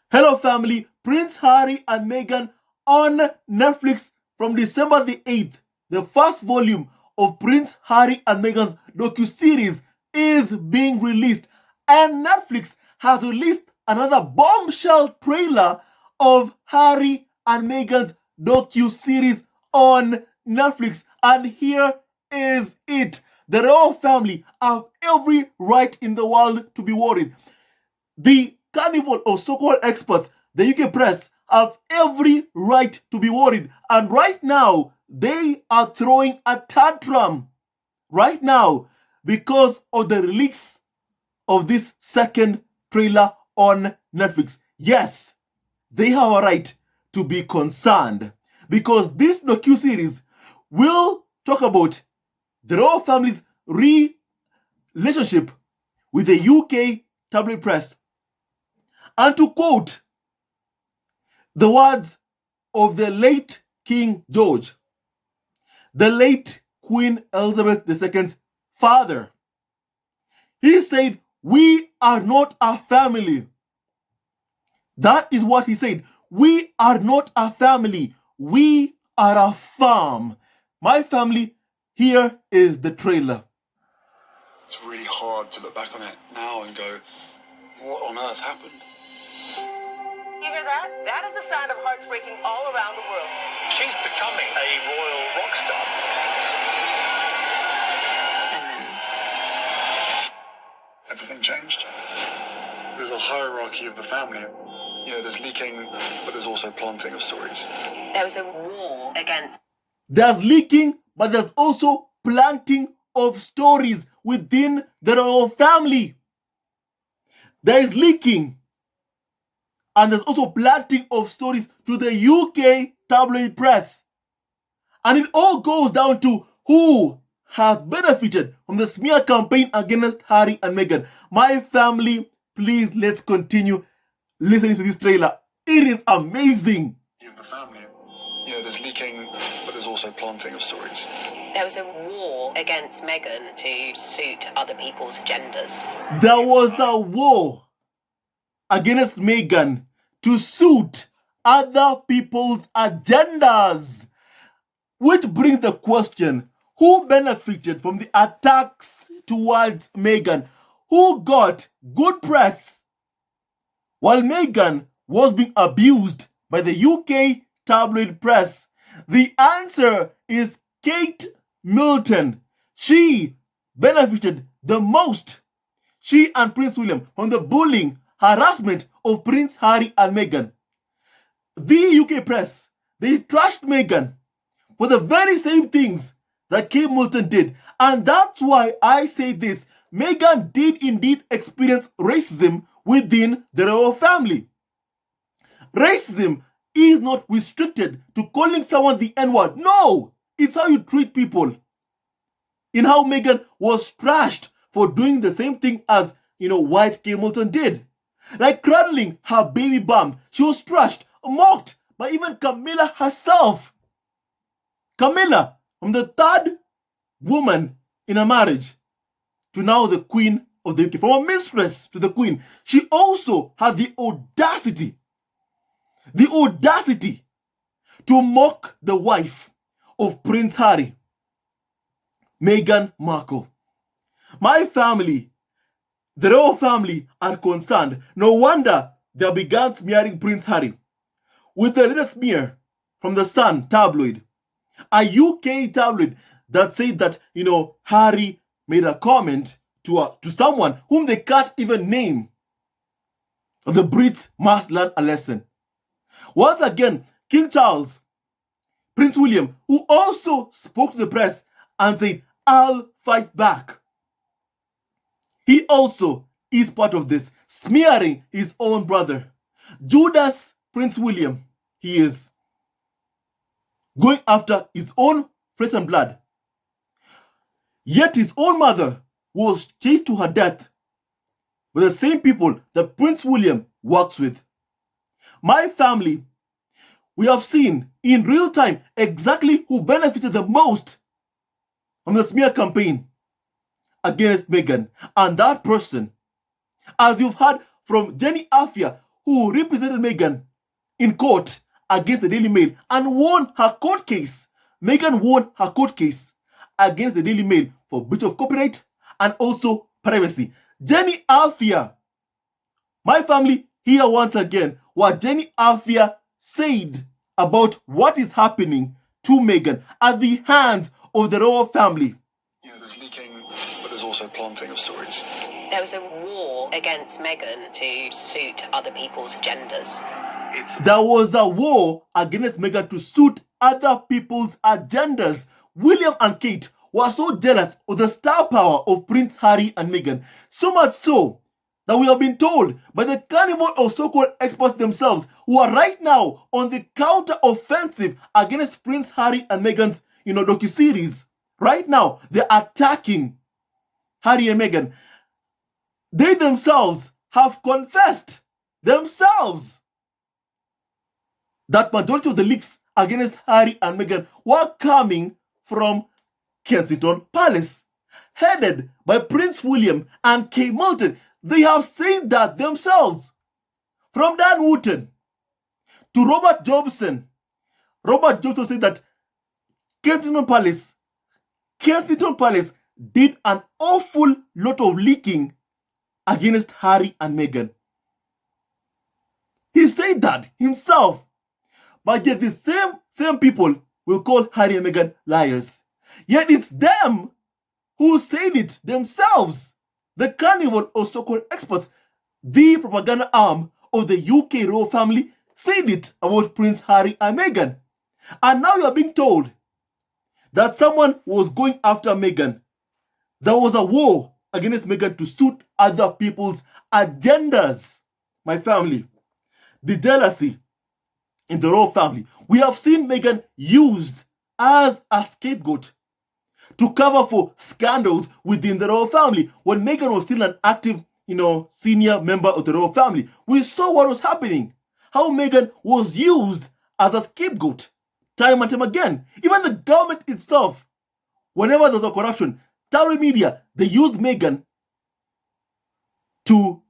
Hello family, Prince Harry and Meghan on Netflix from December the 8th. The first volume of Prince Harry and Meghan's docu-series is being released, and Netflix has released another bombshell trailer of Harry and Meghan's docu-series on Netflix. And here is it. The royal family have every right in the world to be worried. The carnival of so-called experts, the UK press, have every right to be worried. And right now, they are throwing a tantrum right now because of the release of this second trailer on Netflix. Yes, they have a right to be concerned because this docu-series will talk about the royal family's relationship with the UK tabloid press. And to quote the words of the late King George, the late Queen Elizabeth II's father, he said, "We are not a family." That is what he said. We are not a family. We are a farm. My family, here is the trailer. It's really hard to look back on it now and go, what on earth happened? You hear that? That is the sound of hearts breaking all around the world. She's becoming a royal rock star. And then Everything changed. There's a hierarchy of the family. You know, there's leaking, but there's also planting of stories. there was a war against. There's leaking, but there's also planting of stories within the royal family. There is leaking, and there's also planting of stories to the UK tabloid press. And it all goes down to who has benefited from the smear campaign against Harry and Meghan. My family, please, let's continue listening to this trailer. It is amazing. You have the family. You know, there's leaking, but there's also planting of stories. There was a war against Meghan to suit other people's agendas. There was a war against Meghan to suit other people's agendas. Which brings the question, who benefited from the attacks towards Meghan? Who got good press while Meghan was being abused by the UK tabloid press? The answer is Kate Middleton. She benefited the most, she and Prince William, from the bullying, harassment of Prince Harry and Meghan. The UK press, they trashed Meghan for the very same things that Kate Middleton did. And that's why I say this. Meghan did indeed experience racism within the royal family. Racism is not restricted to calling someone the N-word. No, it's how you treat people. In how Meghan was trashed for doing the same thing as, white Kate Middleton did. Like cradling her baby bump. She was trashed, mocked by even Camilla herself. Camilla, from the third woman in a marriage to now the Queen of the UK, from a mistress to the Queen, she also had the audacity to mock the wife of Prince Harry, Meghan Markle. My family, the royal family, are concerned. No wonder they began smearing Prince Harry with the latest smear from the Sun tabloid, a UK tabloid that said that, Harry made a comment to someone whom they can't even name. The Brits must learn a lesson. Once again, King Charles, Prince William, who also spoke to the press and said, "I'll fight back." He also is part of this, smearing his own brother. Judas Prince William, he is going after his own flesh and blood. Yet his own mother was chased to her death by the same people that Prince William works with. My family, we have seen in real time exactly who benefited the most from the smear campaign against Meghan. And that person, as you've heard from Jenny Afia, who represented Meghan in court against the Daily Mail and won her court case. Meghan won her court case against the Daily Mail for breach of copyright and also privacy. Jenny Alfia, my family, here once again what Jenny Alfia said about what is happening to Meghan at the hands of the royal family. You know, there's leaking, but there's also planting of stories. There was a war against Meghan to suit other people's agendas. There was a war against Meghan to suit other people's agendas. William and Kate were so jealous of the star power of Prince Harry and Meghan, so much so that we have been told by the carnival of so-called experts themselves, who are right now on the counter-offensive against Prince Harry and Meghan's, docu-series. Right now, they're attacking Harry and Meghan. They themselves have confessed themselves that majority of the leaks against Harry and Meghan were coming from Kensington Palace, headed by Prince William and Kate Middleton. They have said that themselves. From Dan Wootton to Robert Jobson. Robert Jobson said that Kensington Palace did an awful lot of leaking against Harry and Meghan. He said that himself. But yet the same people will call Harry and Meghan liars. Yet it's them who said it themselves. The carnival of so-called experts, the propaganda arm of the UK royal family, said it about Prince Harry and Meghan. And now you are being told that someone was going after Meghan. There was a war against Meghan to suit other people's agendas. My family, the jealousy in the royal family. We have seen Meghan used as a scapegoat to cover for scandals within the royal family. When Meghan was still an active, senior member of the royal family, we saw what was happening. How Meghan was used as a scapegoat time and time again. Even the government itself, whenever there was a corruption, Tory media, they used Meghan to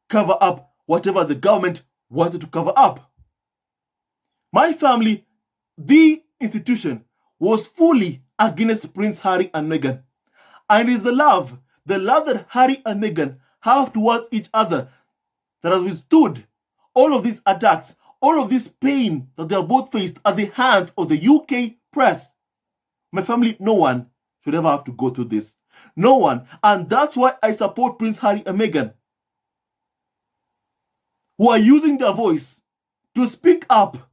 cover up whatever the government wanted to cover up. My family, the institution, was fully against Prince Harry and Meghan. And it is the love that Harry and Meghan have towards each other that has withstood all of these attacks, all of this pain that they have both faced at the hands of the UK press. My family, no one should ever have to go through this. No one. And that's why I support Prince Harry and Meghan, who are using their voice to speak up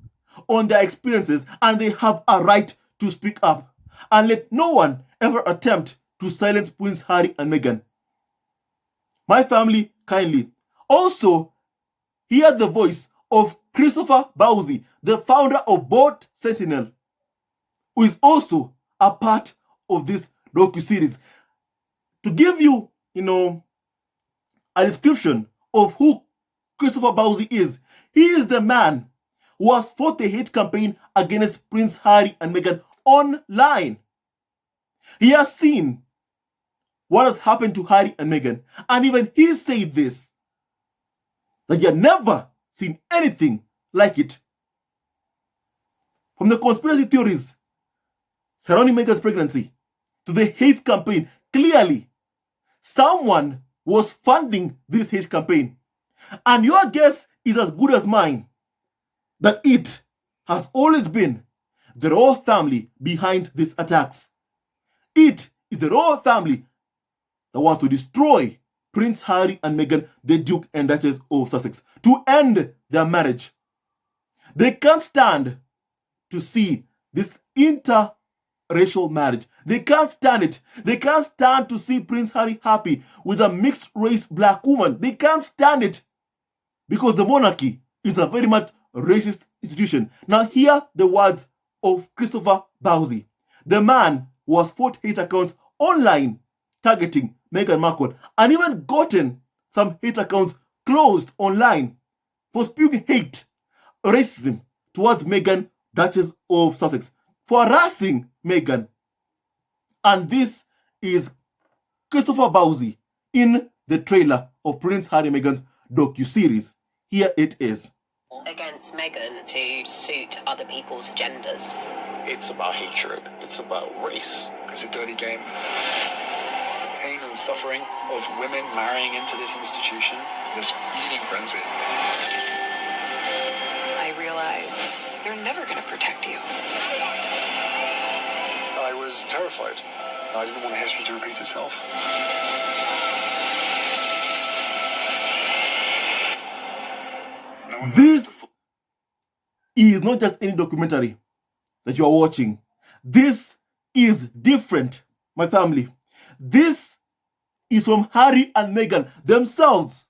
on their experiences, and they have a right to speak up. And let no one ever attempt to silence Prince Harry and Meghan. My family, kindly also hear the voice of Christopher Bowsey, the founder of Board Sentinel, who is also a part of this docu-series. To give you, a description of who Christopher Bowsey is, he is the man who has fought the hate campaign against Prince Harry and Meghan online. He has seen what has happened to Harry and Meghan, and even he said this, that he had never seen anything like it. From the conspiracy theories surrounding Meghan's pregnancy to the hate campaign, clearly someone was funding this hate campaign. And your guess is as good as mine that it has always been the royal family behind these attacks. It is the royal family that wants to destroy Prince Harry and Meghan, the Duke and Duchess of Sussex, to end their marriage. They can't stand to see this interracial marriage. They can't stand it. They can't stand to see Prince Harry happy with a mixed race black woman. They can't stand it because the monarchy is a very much racist institution. Now hear the words of Christopher Bowsey, the man who has fought hate accounts online targeting Meghan Markle and even gotten some hate accounts closed online for spewing hate, racism towards Meghan, Duchess of Sussex, for harassing Meghan. And this is Christopher Bowsey in the trailer of Prince Harry and Meghan's docu-series. Here it is. Against Meghan to suit other people's agendas. It's about hatred. It's about race. It's a dirty game. The pain and suffering of women marrying into this institution, this feeding frenzy. I realized they're never going to protect you. I was terrified. I didn't want history to repeat itself. No one knows This is not just any documentary that you are watching. This is different, my family. This is from Harry and Meghan themselves.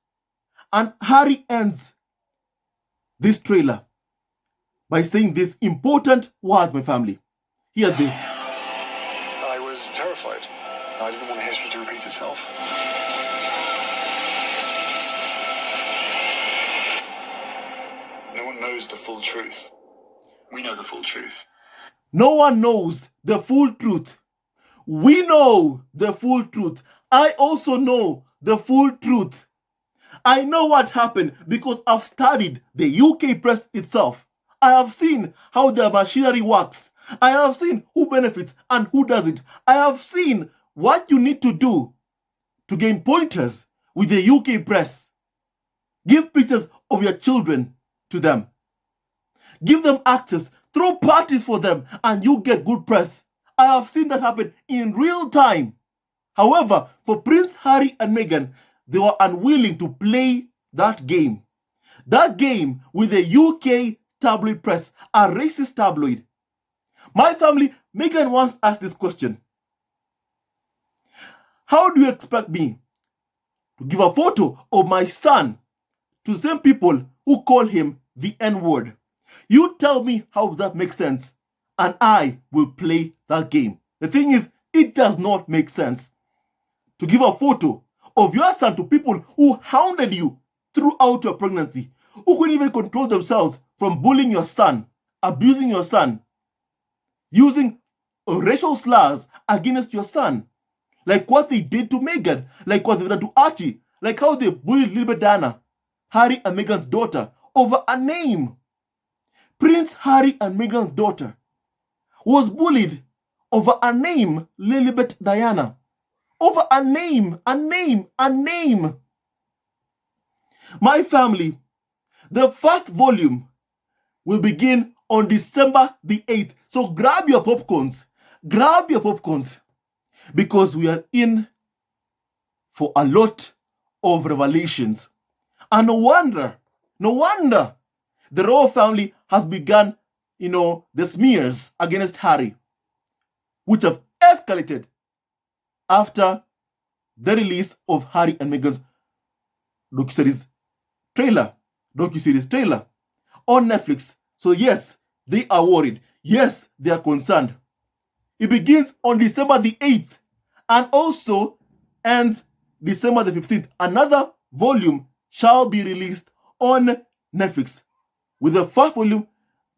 And Harry ends this trailer by saying this important word, my family. Hear this. I was terrified. I didn't want history to repeat itself. No one knows the full truth. We know the full truth. No one knows the full truth. We know the full truth. I also know the full truth. I know what happened because I've studied the UK press itself. I have seen how their machinery works. I have seen who benefits and who doesn't. I have seen what you need to do to gain pointers with the UK press. Give pictures of your children to them. Give them access. Throw parties for them and you get good press. I have seen that happen in real time. However, for Prince Harry and Meghan, they were unwilling to play that game. That game with the UK tabloid press, a racist tabloid. My family, Meghan once asked this question. How do you expect me to give a photo of my son to the same people who call him the N-word? You tell me how that makes sense, and I will play that game. The thing is, it does not make sense to give a photo of your son to people who hounded you throughout your pregnancy, who couldn't even control themselves from bullying your son, abusing your son, using racial slurs against your son, like what they did to Meghan, like what they've done to Archie, like how they bullied little Diana, Harry and Meghan's daughter, over a name. Prince Harry and Meghan's daughter was bullied over a name, Lilibet Diana. Over a name. My family, the first volume will begin on December the 8th. So grab your popcorns. Because we are in for a lot of revelations. And no wonder the royal family has begun, the smears against Harry, which have escalated after the release of Harry and Meghan's docuseries trailer on Netflix. So yes, they are worried. Yes, they are concerned. It begins on December the 8th and also ends December the 15th. Another volume shall be released on Netflix, with the first volume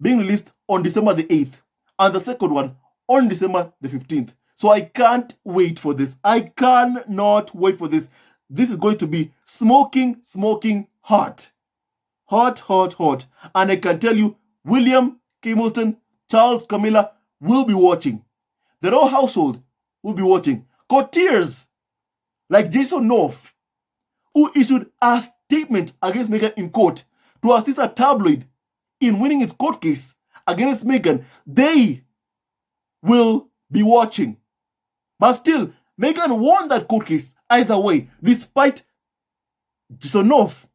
being released on December the 8th and the second one on December the 15th. So I can't wait for this. I cannot wait for this. This is going to be smoking hot. Hot. And I can tell you, William, Hamilton, Charles, Camilla will be watching. The royal household will be watching. Courtiers like Jason North, who issued a statement against Meghan in court to assist a tabloid in winning its court case against Meghan, they will be watching. But still, Meghan won that court case either way, despite Jason North,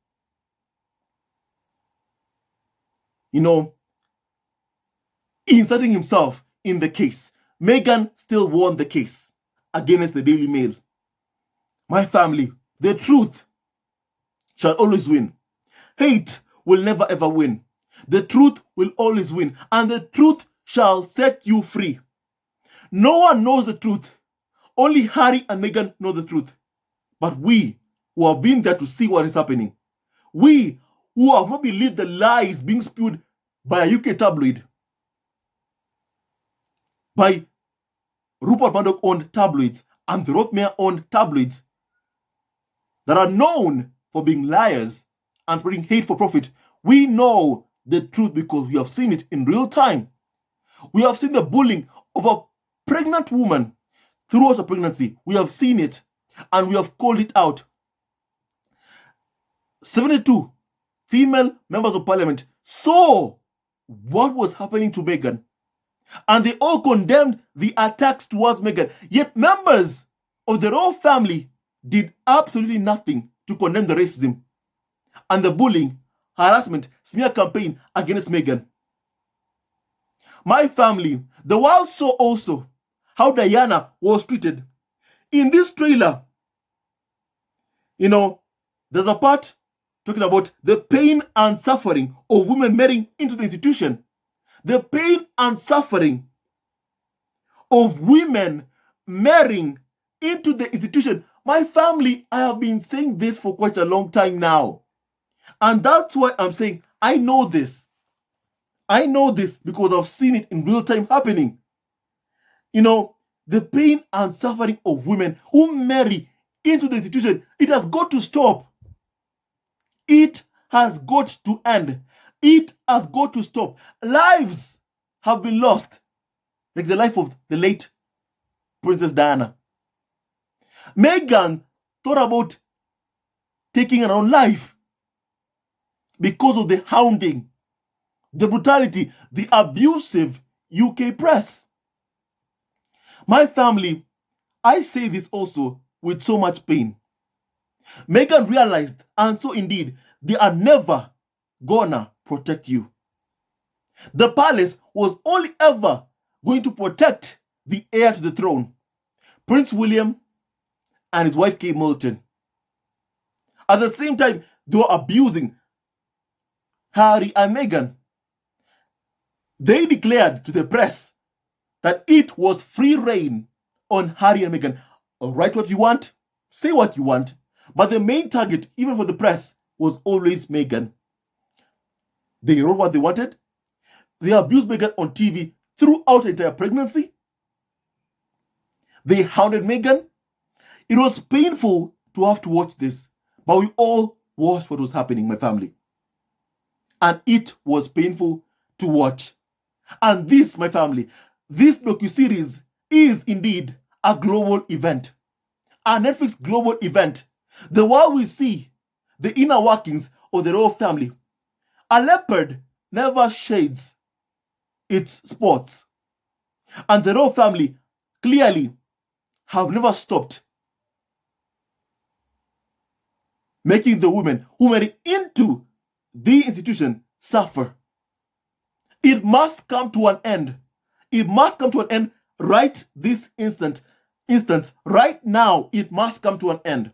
inserting himself in the case. Meghan still won the case against the Daily Mail. My family, the truth shall always win. Hate will never ever win. The truth will always win, and the truth shall set you free. No one knows the truth. Only Harry and Meghan know the truth. But we who have been there to see what is happening, we who have not believed the lies being spewed by a UK tabloid, by Rupert Murdoch-owned tabloids and the Rothmeier-owned tabloids that are known for being liars and spreading hate for profit. We know the truth because we have seen it in real time. We have seen the bullying of a pregnant woman throughout her pregnancy. We have seen it and we have called it out. 72 female members of parliament saw what was happening to Meghan, and they all condemned the attacks towards Meghan. Yet members of the royal family did absolutely nothing to condemn the racism and the bullying, harassment, smear campaign against Meghan. My family, the world saw also how Diana was treated. In this trailer, there's a part talking about the pain and suffering of women marrying into the institution. The pain and suffering of women marrying into the institution. My family, I have been saying this for quite a long time now. And that's why I'm saying I know this. I know this because I've seen it in real time happening. The pain and suffering of women who marry into the institution, it has got to stop. It has got to end. It has got to stop. Lives have been lost, like the life of the late Princess Diana. Meghan thought about taking her own life because of the hounding, the brutality, the abusive UK press. My family, I say this also with so much pain. Meghan realized, and so indeed, they are never gonna protect you. The palace was only ever going to protect the heir to the throne, Prince William and his wife Kate Middleton. At the same time, they were abusing Harry and Meghan. They declared to the press that it was free reign on Harry and Meghan. Write what you want, say what you want, but the main target, even for the press, was always Meghan. They wrote what they wanted. They abused Meghan on TV throughout the entire pregnancy. They hounded Meghan. It was painful to have to watch this, but we all watched what was happening, my family. And it was painful to watch. And this, my family, this docu-series is indeed a global event. A Netflix global event. The world will see the inner workings of the royal family. A leopard never shades its spots. And the royal family clearly have never stopped making the women who marry into the institution suffer. It must come to an end. It must come to an end right this instance. Right now, it must come to an end.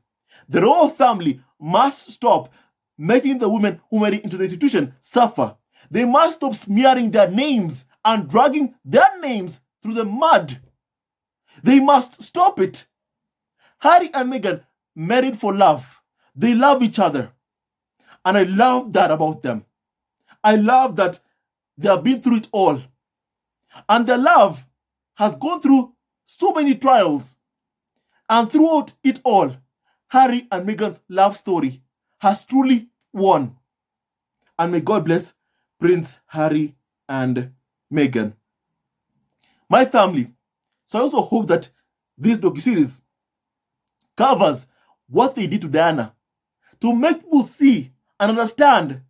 The royal family must stop making the women who marry into the institution suffer. They must stop smearing their names and dragging their names through the mud. They must stop it. Harry and Meghan married for love. They love each other. And I love that about them. I love that they have been through it all. And their love has gone through so many trials. And throughout it all, Harry and Meghan's love story has truly won. And may God bless Prince Harry and Meghan. My family, so I also hope that this docuseries covers what they did to Diana to make people see and understand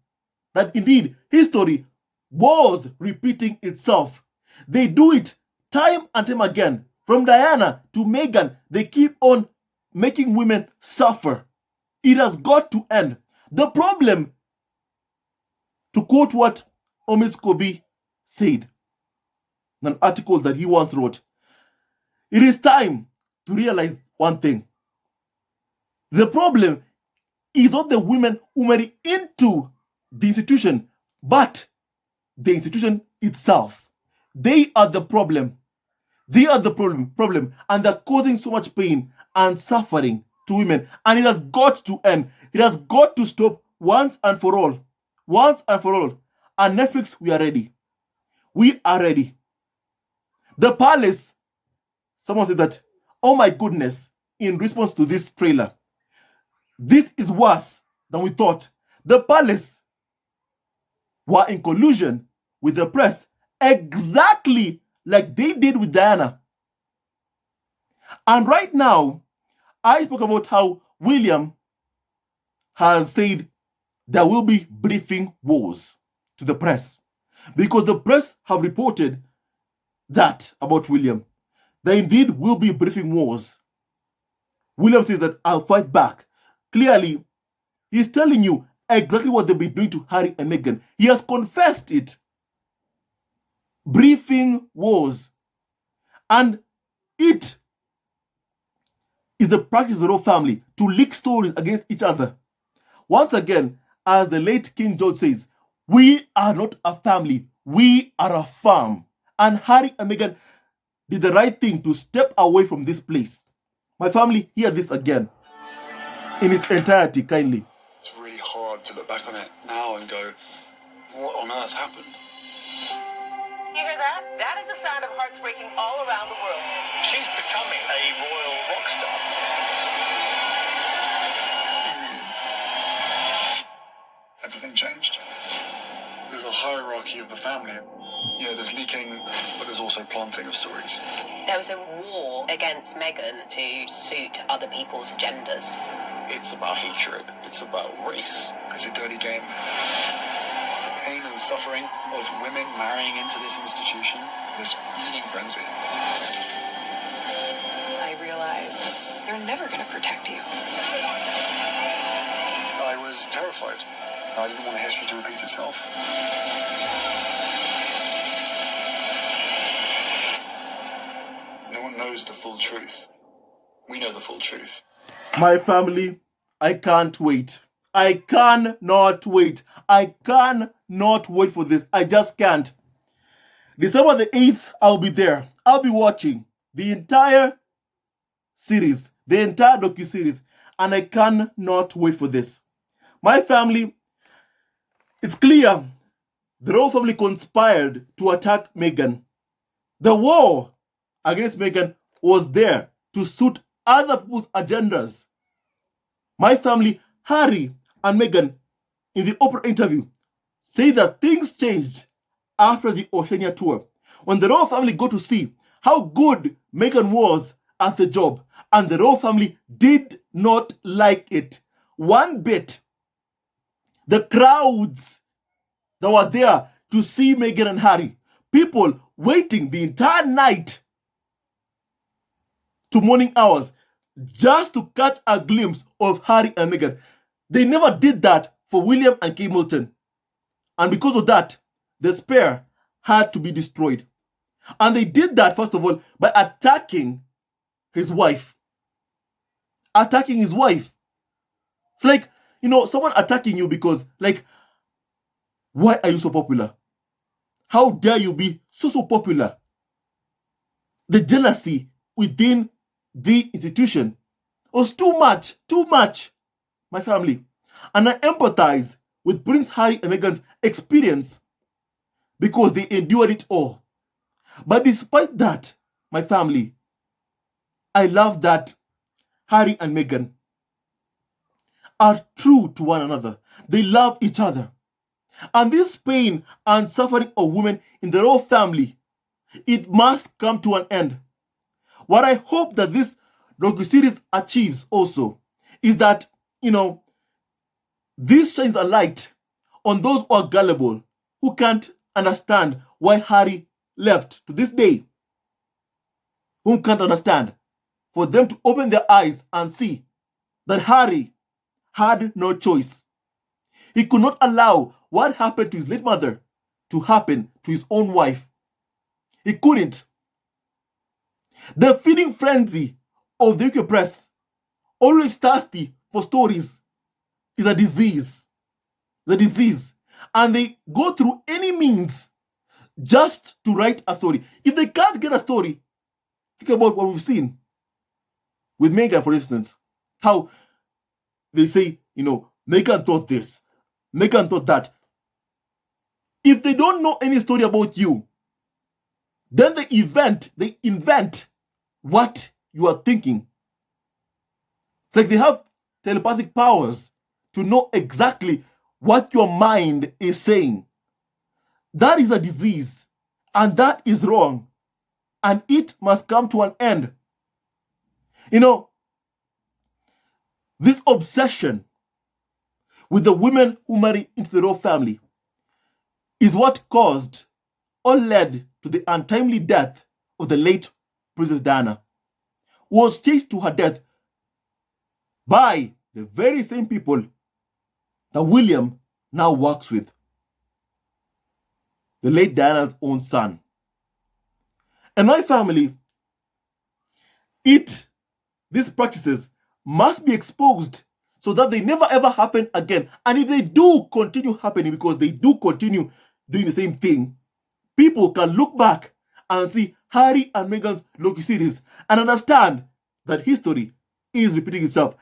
that indeed history was repeating itself. They do it time and time again. From Diana to Meghan, they keep on making women suffer. It has got to end. The problem, to quote what Omid Scobie said in an article that he once wrote, it is time to realize one thing. The problem is not the women who marry into the institution, but the institution itself. They are the problem. They are the problem, and they're causing so much pain and suffering to women. And it has got to end. It has got to stop once and for all. Once and for all. And Netflix, we are ready. We are ready. The palace, someone said that, oh my goodness, in response to this trailer, this is worse than we thought. The palace were in collusion with the press, exactly like they did with Diana. And right now, I spoke about how William has said there will be briefing wars to the press because the press have reported that about William. There indeed will be briefing wars. William says that I'll fight back. Clearly, he's telling you exactly what they've been doing to Harry and Meghan. He has confessed it. Briefing wars. And it is the practice of the royal family to leak stories against each other. Once again, as the late King George says, we are not a family, we are a farm. And Harry and Meghan did the right thing to step away from this place. My family, hear this again in its entirety, kindly. It's really hard to look back on it now and go, what on earth happened? You hear that? That is the sound of hearts breaking all around the world. She's becoming a royal rock star. Everything changed. There's a hierarchy of the family. You know, there's leaking, but there's also planting of stories. There was a war against Meghan to suit other people's agendas. It's about hatred. It's about race. It's a dirty game. The pain and suffering of women marrying into this institution, this feeding frenzy. I realized they're never going to protect you. I was terrified. I didn't want history to repeat itself. No one knows the full truth. We know the full truth. My family, I can't wait. I cannot wait. I cannot wait for this. I just can't. December the 8th, I'll be there. I'll be watching the entire series, the entire docu-series, and I cannot wait for this. My family, it's clear the royal family conspired to attack Meghan. The war against Meghan was there to suit other people's agendas. My family, Harry and Meghan, in the Oprah interview, say that things changed after the Oceania tour, when the royal family got to see how good Meghan was at the job, and the royal family did not like it one bit. The crowds that were there to see Meghan and Harry, people waiting the entire night to morning hours just to catch a glimpse of Harry and Meghan. They never did that for William and Kate Middleton. And because of that, the spare had to be destroyed. And they did that, first of all, by attacking his wife. Attacking his wife. It's like, someone attacking you because, why are you so popular? How dare you be so popular? The jealousy within the institution was too much, my family. And I empathize with Prince Harry and Meghan's experience because they endured it all. But despite that, my family, I love that Harry and Meghan are true to one another. They love each other. And this pain and suffering of women in the royal family, it must come to an end. What I hope that this docu-series achieves also is that, this shines a light on those who are gullible, who can't understand why Harry left to this day, who can't understand, for them to open their eyes and see that Harry had no choice. He could not allow what happened to his late mother to happen to his own wife. He couldn't. The feeding frenzy of the UK press, always thirsty for stories, is a disease. It's a disease. And they go through any means just to write a story. If they can't get a story, think about what we've seen with Meghan, for instance. How they say, Meghan thought this, Meghan thought that. If they don't know any story about you, then they invent what you are thinking. It's like they have telepathic powers to know exactly what your mind is saying. That is a disease, and that is wrong, and it must come to an end. This obsession with the women who marry into the royal family is what caused or led to the untimely death of the late Princess Diana, who was chased to her death by the very same people that William now works with, the late Diana's own son. And my family, these practices must be exposed so that they never ever happen again. And if they do continue happening, because they do continue doing the same thing, people can look back and see Harry and Meghan's docu-series and understand that history is repeating itself.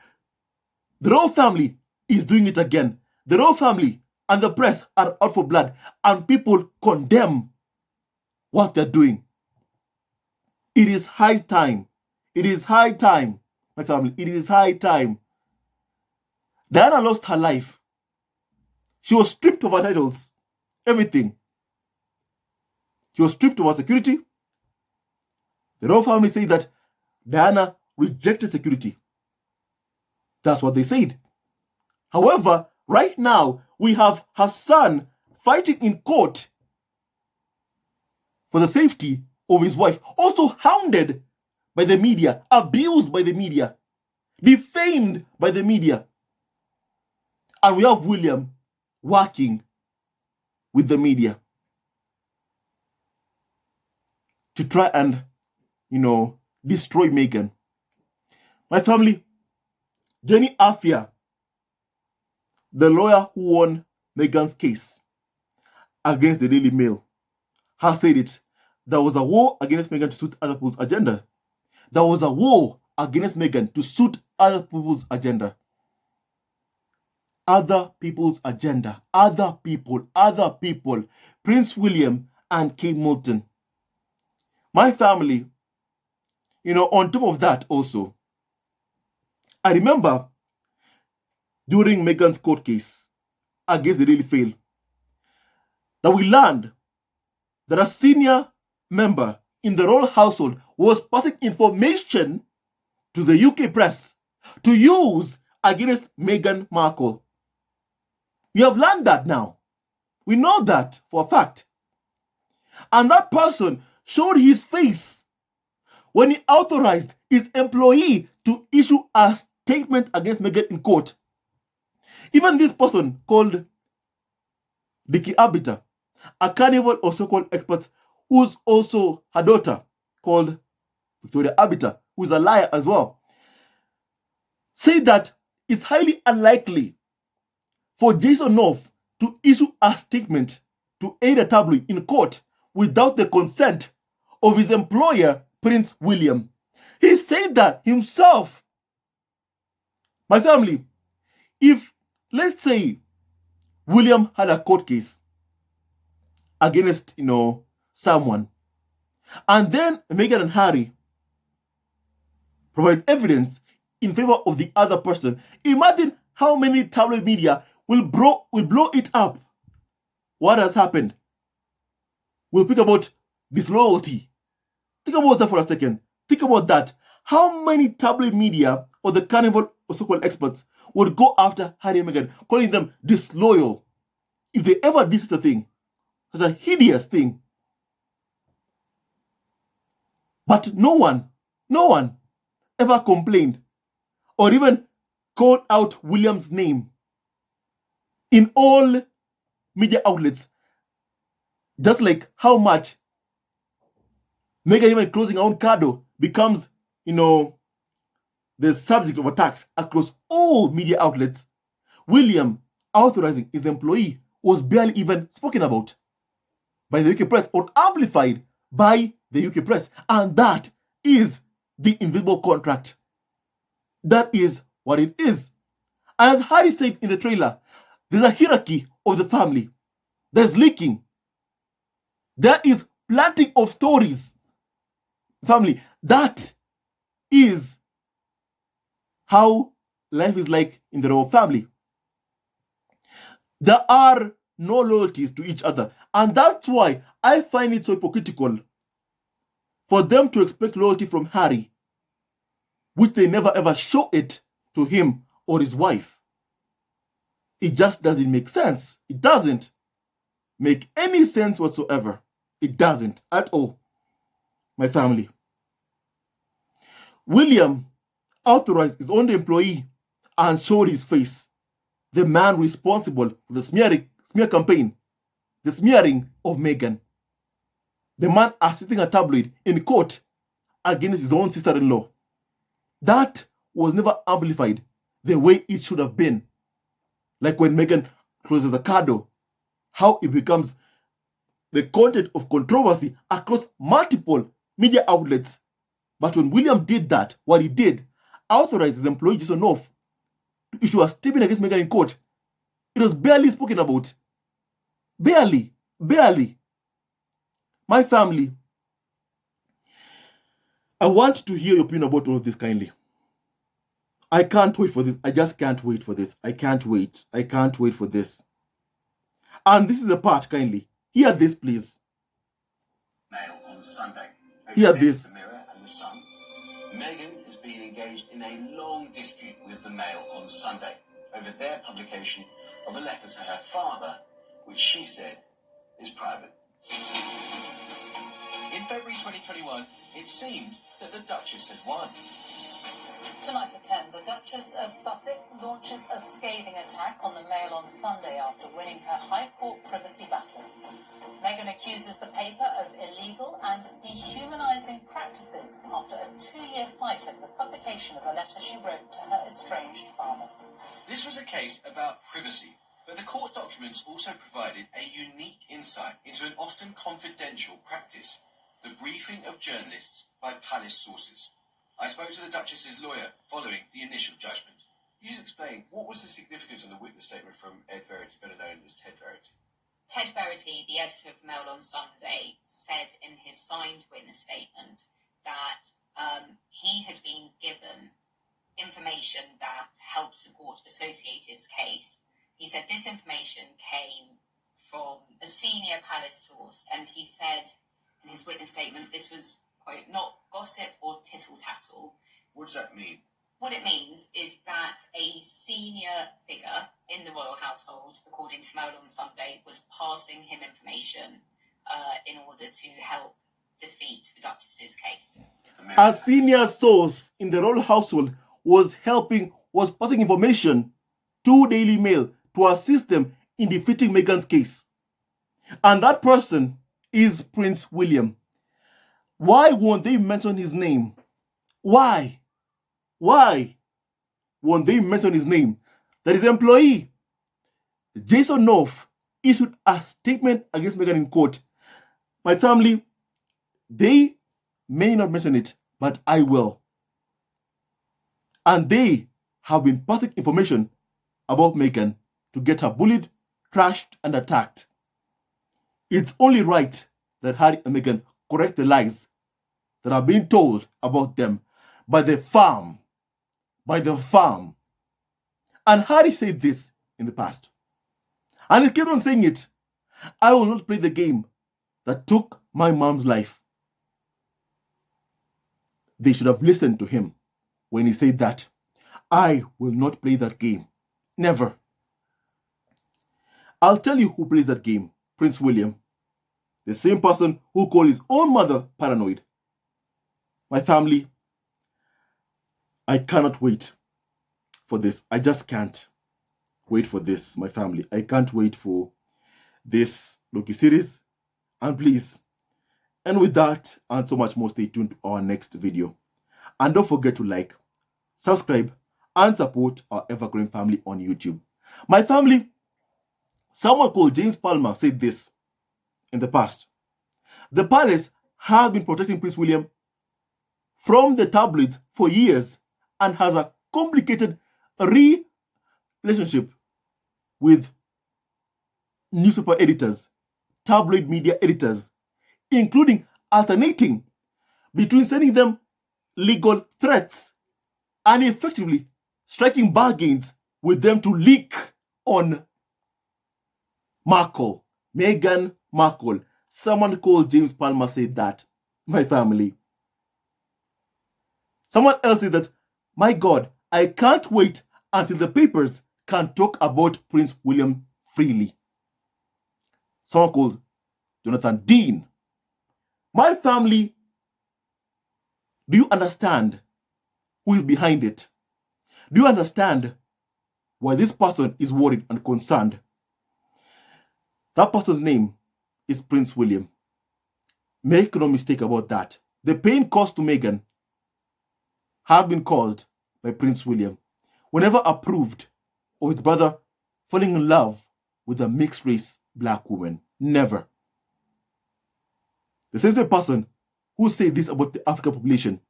The royal family is doing it again. The royal family and the press are out for blood, and people condemn what they're doing. It is high time. It is high time, my family. It is high time. Diana lost her life. She was stripped of her titles, everything. She was stripped of her security. The royal family said that Diana rejected security. That's what they said. However, right now, we have her son fighting in court for the safety of his wife, also hounded by the media, abused by the media, defamed by the media. And we have William working with the media to try and, destroy Meghan. My family, Jenny Afia, the lawyer who won Meghan's case against the Daily Mail, has said it. There was a war against Meghan to suit other people's agenda. There was a war against Meghan to suit other people's agenda. Other people's agenda. Other people. Prince William and Kate Middleton. My family, on top of that also, I remember during Meghan's court case against the Daily Mail that we learned that a senior member in the royal household was passing information to the UK press to use against Meghan Markle. We have learned that now. We know that for a fact. And that person showed his face when he authorized his employee to issue a statement against Meghan in court. Even this person called Dickie Arbiter, a carnival of so-called experts, who's also her daughter called Victoria Arbiter, who's a liar as well, said that it's highly unlikely for Jason North to issue a statement to aid a tabloid in court without the consent of his employer, Prince William. He said that himself. My family, if, let's say, William had a court case against, someone, and then Meghan and Harry provide evidence in favor of the other person, imagine how many tabloid media will blow it up. What has happened? We'll speak about disloyalty. Think about that for a second. Think about that. How many tabloid media or the carnival or so-called experts would go after Harry and Meghan, calling them disloyal if they ever did such a thing? Such a hideous thing. But no one ever complained or even called out William's name in all media outlets. Just like how much Meghan even closing her own condo becomes, the subject of attacks across all media outlets. William authorizing his employee was barely even spoken about by the UK press or amplified by the UK press. And that is the invisible contract. That is what it is. And as Harry said in the trailer, there's a hierarchy of the family. There's leaking. There is planting of stories. Family, that is how life is like in the royal family. There are no loyalties to each other. And that's why I find it so hypocritical for them to expect loyalty from Harry, which they never ever show it to him or his wife. It just doesn't make sense. It doesn't make any sense whatsoever. It doesn't at all. My family. William authorized his own employee and showed his face. The man responsible for the smear campaign, the smearing of Meghan. The man assisting a tabloid in court against his own sister-in-law. That was never amplified the way it should have been. Like when Meghan closes the car door, how it becomes the content of controversy across multiple media outlets. But when William did that, what he did, authorized his employee Jason North to issue a statement against Meghan in court. It was barely spoken about. Barely. My family, I want to hear your opinion about all of this kindly. I can't wait for this. I just can't wait for this. I can't wait for this. And this is the part, kindly. Hear this, please. Mail on Sunday. Hear this. The Mirror and the Sun. Meghan has been engaged in a long dispute with the Mail on Sunday over their publication of a letter to her father, which she said is private. In February 2021, it seemed that the Duchess had won. Tonight at 10, the Duchess of Sussex launches a scathing attack on the Mail on Sunday after winning her High Court privacy battle. Meghan accuses the paper of illegal and dehumanising practices after a 2-year fight over the publication of a letter she wrote to her estranged father. This was a case about privacy, but the court documents also provided a unique insight into an often confidential practice, the briefing of journalists by palace sources. I spoke to the Duchess's lawyer following the initial judgment. You explain, what was the significance of the witness statement from Ed Verity, better known as Ted Verity? Ted Verity, the editor of the Mail on Sunday, said in his signed witness statement that he had been given information that helped support Associated's case. He said this information came from a senior palace source, and he said in his witness statement this was, quote, not gossip or tittle-tattle. What does that mean? What it means is that a senior figure in the royal household, according to Mail on Sunday, was passing him information in order to help defeat the Duchess's case. A senior source in the royal household was passing information to Daily Mail to assist them in defeating Meghan's case. And that person is Prince William. Why won't they mention his name? Why won't they mention his name? That his employee, Jason North, issued a statement against Meghan in court. My family, they may not mention it, but I will. And they have been passing information about Meghan to get her bullied, trashed, and attacked. It's only right that Harry and Meghan correct the lies that are being told about them by the farm. And Harry said this in the past. And he kept on saying it. I will not play the game that took my mom's life. They should have listened to him when he said that. I will not play that game. Never. I'll tell you who plays that game. Prince William. The same person who called his own mother paranoid. My family, I cannot wait for this. I just can't wait for this, my family. I can't wait for this docu-series. And please, and with that and so much more, stay tuned to our next video. And don't forget to like, subscribe, and support our ever-growing family on YouTube. My family, someone called James Palmer said this in the past. The palace has been protecting Prince William from the tabloids for years and has a complicated relationship with newspaper editors, tabloid media editors, including alternating between sending them legal threats and effectively striking bargains with them to leak on Markle, Meghan Markle. Someone called James Palmer said that. My family. Someone else said that, my God, I can't wait until the papers can talk about Prince William freely. Someone called Jonathan Dean. My family, do you understand who is behind it? Do you understand why this person is worried and concerned? That person's name is Prince William. Make no mistake about that. The pain caused to Meghan have been caused by Prince William, who never approved of his brother falling in love with a mixed race black woman. Never. The same person who said this about the African population,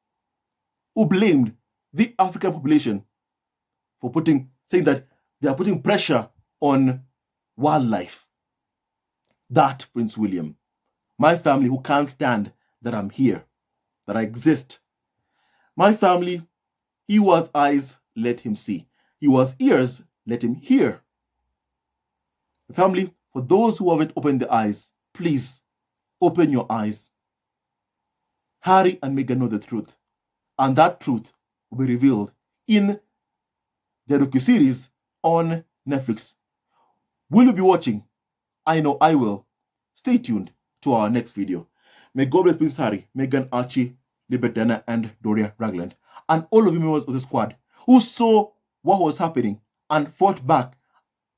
who blamed the African population for saying that they are putting pressure on wildlife. That Prince William, my family who can't stand that I'm here, that I exist. My family, he who has eyes, let him see. He who has ears, let him hear. Family, for those who haven't opened their eyes, please open your eyes. Harry and Meghan know the truth, and that truth will be revealed in the docu-series on Netflix. Will you be watching? I know I will. Stay tuned to our next video. May God bless Prince Harry, Meghan, Archie, Libertana, and Doria Ragland, and all of you members of the squad who saw what was happening and fought back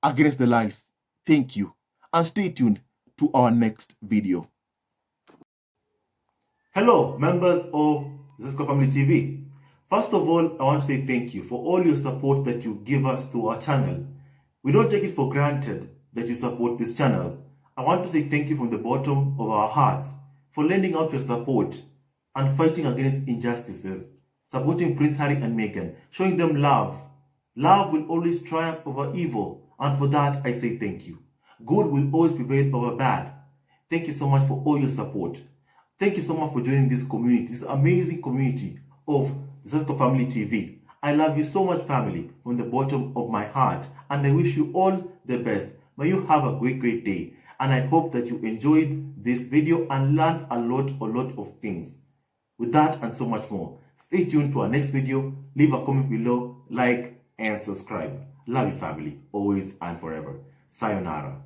against the lies. Thank you, and stay tuned to our next video. Hello, members of Zesco Family TV. First of all, I want to say thank you for all your support that you give us to our channel. We don't take it for granted that you support this channel. I want to say thank you from the bottom of our hearts for lending out your support and fighting against injustices, supporting Prince Harry and Meghan, showing them love. Love will always triumph over evil, and for that I say thank you. Good will always prevail over bad. Thank you so much for all your support. Thank you so much for joining this community, this amazing community of Zesco Family TV. I love you so much, family, from the bottom of my heart, and I wish you all the best. May you have a great day, and I hope that you enjoyed this video and learned a lot of things. With that and so much more, stay tuned to our next video. Leave a comment below, like, and subscribe. Love you, family, always and forever. Sayonara.